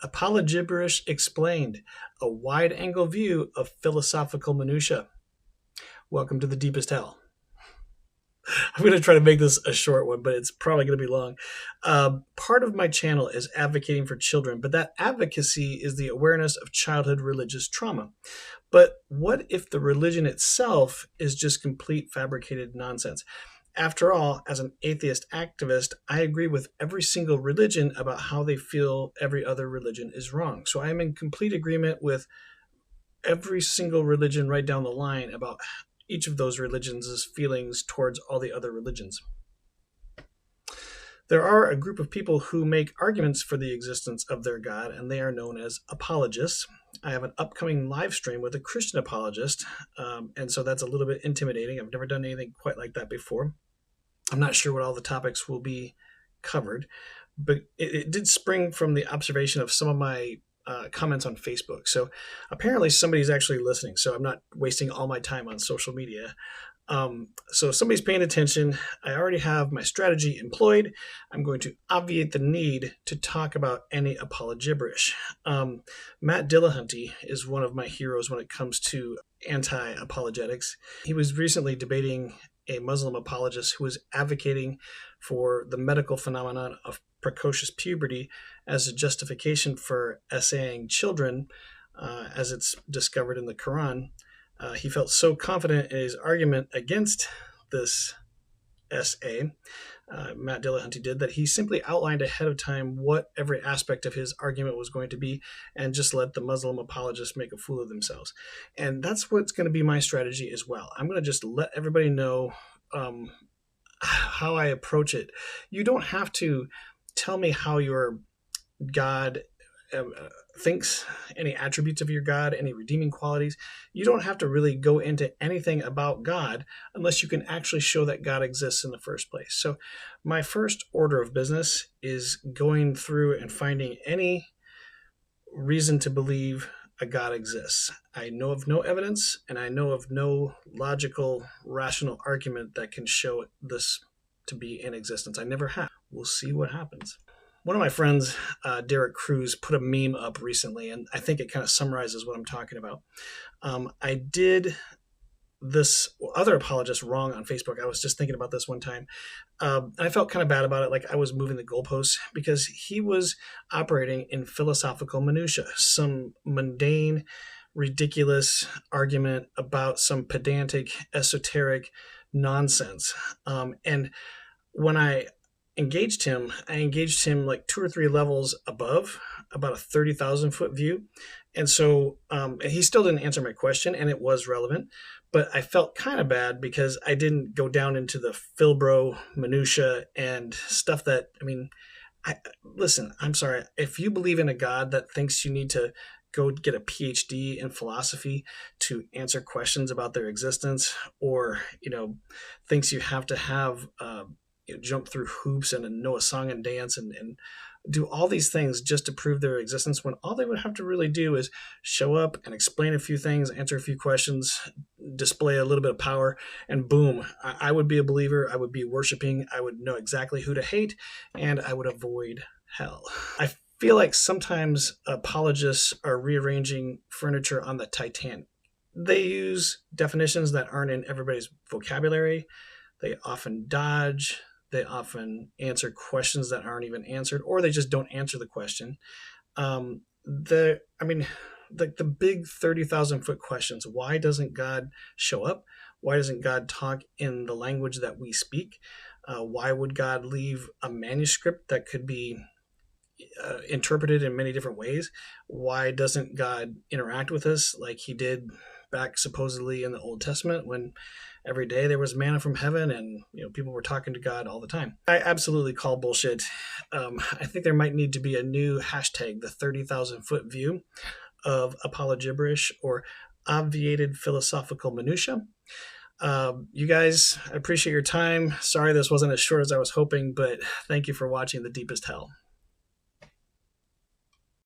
Gibberish Explained, a wide-angle view of philosophical minutia. Welcome to the deepest hell. I'm going to try to make this a short one, but it's probably going to be long. Part of my channel is advocating for children, but that advocacy is the awareness of childhood religious trauma. But what if the religion itself is just complete fabricated nonsense? After all, as an atheist activist, I agree with every single religion about how they feel every other religion is wrong. So I am in complete agreement with every single religion right down the line about each of those religions' feelings towards all the other religions. There are a group of people who make arguments for the existence of their God, and they are known as apologists. I have an upcoming live stream with a Christian apologist, and so that's a little bit intimidating. I've never done anything quite like that before. I'm not sure what all the topics will be covered, but it did spring from the observation of some of my comments on Facebook. So apparently somebody's actually listening, so I'm not wasting all my time on social media. So somebody's paying attention. I already have my strategy employed. I'm going to obviate the need to talk about any apologibrish. Matt Dillahunty is one of my heroes when it comes to anti-apologetics. He was recently debating a Muslim apologist who was advocating for the medical phenomenon of precocious puberty as a justification for essaying children, as it's discovered in the Quran. He felt so confident in his argument against this essay, Matt Dillahunty did, that he simply outlined ahead of time what every aspect of his argument was going to be and just let the Muslim apologists make a fool of themselves. And that's what's going to be my strategy as well. I'm going to just let everybody know how I approach it. You don't have to tell me how your God thinks, any attributes of your God, any redeeming qualities. You don't have to really go into anything about God unless you can actually show that God exists in the first place. So my first order of business is going through and finding any reason to believe a God exists. I know of no evidence, and I know of no logical, rational argument that can show this to be in existence. I never have. We'll see what happens. One of my friends, Derek Cruz, put a meme up recently, and I think it kind of summarizes what I'm talking about. I did this other apologist wrong on Facebook. I was just thinking about this one time. And I felt kind of bad about it, like I was moving the goalposts, because he was operating in philosophical minutia, some mundane, ridiculous argument about some pedantic, esoteric nonsense. And when I engaged him like 2 or 3 levels above, about a 30,000 foot view. And so he still didn't answer my question, and it was relevant, but I felt kind of bad because I didn't go down into the Philbro minutia and stuff that, listen, I'm sorry. If you believe in a God that thinks you need to go get a PhD in philosophy to answer questions about their existence, or, thinks you have to have, jump through hoops and know a song and dance and do all these things just to prove their existence, when all they would have to really do is show up and explain a few things, answer a few questions, display a little bit of power, and boom, I would be a believer. I would be worshiping. I would know exactly who to hate, and I would avoid hell. I feel like sometimes apologists are rearranging furniture on the Titanic. They use definitions that aren't in everybody's vocabulary. They often dodge. They often answer questions that aren't even answered, or they just don't answer the question. The big 30,000 foot questions. Why doesn't God show up? Why doesn't God talk in the language that we speak? Why would God leave a manuscript that could be interpreted in many different ways? Why doesn't God interact with us like he did back supposedly in the Old Testament, when every day there was manna from heaven and people were talking to God all the time? I absolutely call bullshit. I think there might need to be a new hashtag, the 30,000 foot view of apologibrish, or obviated philosophical minutia. You guys, I appreciate your time. Sorry this wasn't as short as I was hoping, but thank you for watching The Deepest Hell.